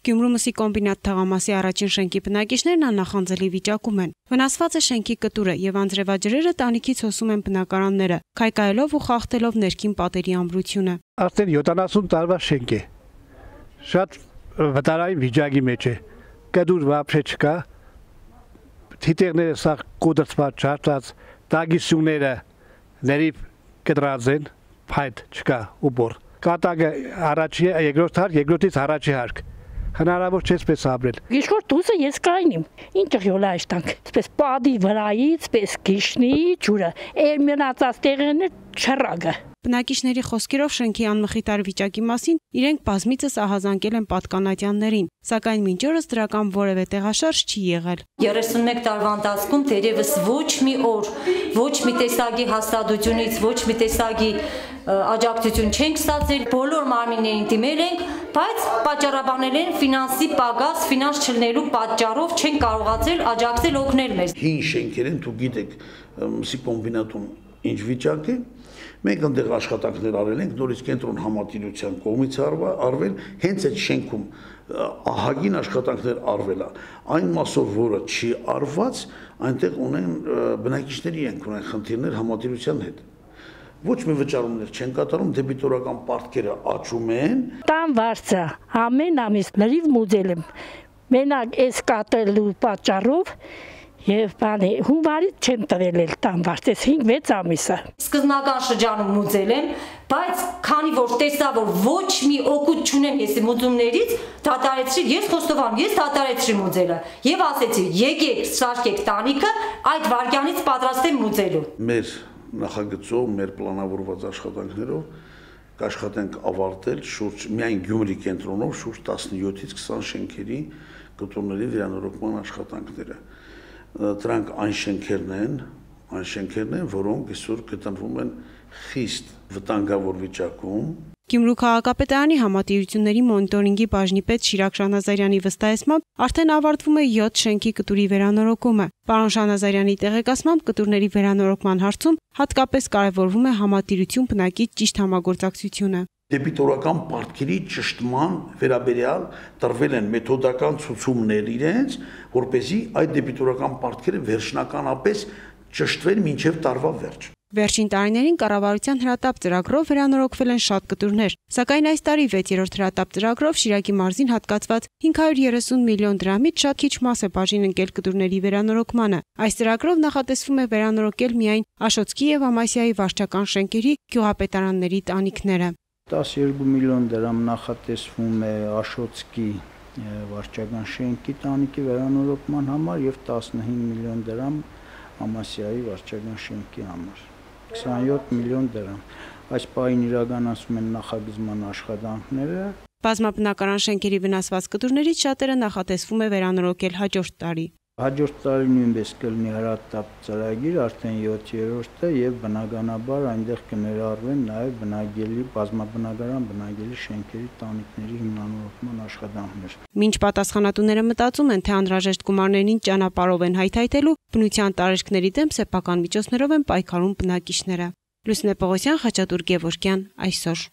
Գյումրու կոմբինատ թաղամասի առաջին շենքի բնակիչներն աննախանձելի վիճակում են։ Վնասված է շենքի կտուրը եւ անձրևաջրերը տանիքից հոսում են բնակարանները, քայքայելով ու խախտելով ներքին պատերի ամրությունը։ Արդեն 70 տարվա շենք է։ Շատ վտարային վիճակի մեջ է։ Կտուր վաբշե չկա։ Թիթեղները սա կոդրծված չարծած, տագիսյունները ներիվ կտրած են, փայտ չկա ուբոր։ Կատակը առաջի է, երկրորդից առաջի հարկ։ Հնարավոր չէ սպես ապրել։ Գիշոր դուսը ես կայնիմ։ Ինչ յոլա աշտանք։ Սպես պադի վրայից, սպես գիշնի ջուրը։ Մնացած տեղերն չռագը։ Բնակիչների խոսքերով շենքի անմխիթար վիճակի մասին իրենք բազմիցս ահազանգել են պատկանատյաններին, սակայն մինչ օրս դրական որևէ տեղաշարժ չի եղել։ 31 տարվա ընթացքում դերևս ոչ մի օր, ոչ մի տեսակի հաստատությունից, ոչ մի տեսակի աջակցություն չենք ստացել, բոլոր մարմիններին դիմել ենք, բայց պատճառաբանել են ֆինանսի պակաս, ֆինանս չլինելու պատճառով չեն կարողացել աջակցել օգնել մեզ։ Հին շենքեր են, դուք գիտեք, մսի կոմբինատում ինչ վիճակ է։ Մենք այնտեղ աշխատանքներ արել ենք, նորից կենտրոն համատիրության կողմից արվել, հենց այդ շենքում ահագին աշխատանքներ արվել է։ Այն մասով, որը չի արված, այնտեղ ունեն բնակիչների ունեն խնդիրներ համատիրության հետ։ Ոչ մի վճարումներ չեն կատարում, դեբիտորական պարտքերը աճում են։ Տան վարձը ամեն ամիս լրիվ մուծել եմ։ Մենակ այս կատելու պատճառով եւ բանի հունվարից չեն տվել էլ տան վարձը 5-6 ամիսը։ Սկզբնական շրջանում մուծել եմ, բայց քանի որ տեսա, որ ոչ մի օգուտ չունեմ ես մուծումներից, դադարեցրի, ես խոստովանում, ես դադարեցրի մուծելը եւ ասեցի՝ եկեք, սարքեք տանիքը, այդ վարքյանից պատրաստ եմ մուծելու։ Մեր նախագծով, մեր պլանավորված աշխատանքներով կաշխատենք ավարտել շուրջ միայն Գյումրի կենտրոնով շուրջ 17-ից 20 շենքերի կտուրների վերանորոգման աշխատանքները։ Դրանք այն շենքերն են, որոնք այսօր գտնվում են խիստ վտանգավոր վիճակում։ Գյումրու քաղաքապետարանի համատիրությունների մոնիտորինգի բաժնի պետ Շիրակ Շանազարյանի վստահեցմամբ արդեն ավարտվում է 7 շենքի կտուրի վերանորոգումը։ Պարոն Շանազարյանի տեղեկացմամբ կտուրների վերանորոգման հարցում հատկապես կարևորվում է համատիրություն բնակիչ ճիշտ համագործակցությունը։ Դեբիտորական պարտքերի ճշտման վերաբերյալ տրվել են մեթոդական ցուցումներ իրենց, որպեսզի այդ դեբիտորական պարտքերը վերջնականապես ճշտվեն մինչև տարվա վերջ։ Վերջին տարիներին կառավարության հրատապ ծրագրով վերանորոգվել են շատ կտուրներ, սակայն այս տարի 6-րդ հրատապ ծրագրով Շիրակի մարզին հատկացված 530 միլիոն դրամից շատ քիչ մաս է բաժին ընկել կտուրների վերանորոգմանը։ Այս ծրագրով նախատեսվում է վերանորոգել միայն Աշոտսկի եւ Ամասիայի վարչական շենքերի գյուղապետարանների տանիքները։ 12 միլիոն դրամ նախատեսվում է Աշոտսկի վարչական շենքի տանիքի վերանորոգման համար եւ 15 միլիոն դրամ Ամասիայի վարչական շենքի համար։ 27 միլիոն դրամ։ Այս պահին իրականացում են նախագծման աշխատանքները։ Բազմաբնակարան շենքերի վնասված կտուրներից շատերը նախատեսվում է վերանորոգել հաջորդ տարի։ Հաջորդ տարի նույնպես կլինի հրատապ ծրագիր, արդեն 7-րդը եւ բնականաբար այնտեղ կներառվեն նաեւ բազմաբնակարան բնակելի շենքերի տանիքների հիմնանորոգման աշխատանքներ։ Մինչ պատասխանատուները մտածում են, թե անհրաժեշտ գումարներին ճանապարհով են հայթայթելու, բնության տարեշկների դեմ սեփական միջոցներով են պայքարում բնակիչները։ Լուսինե Պողոսյան, Խաչատուր Գևորգյան, այսօր։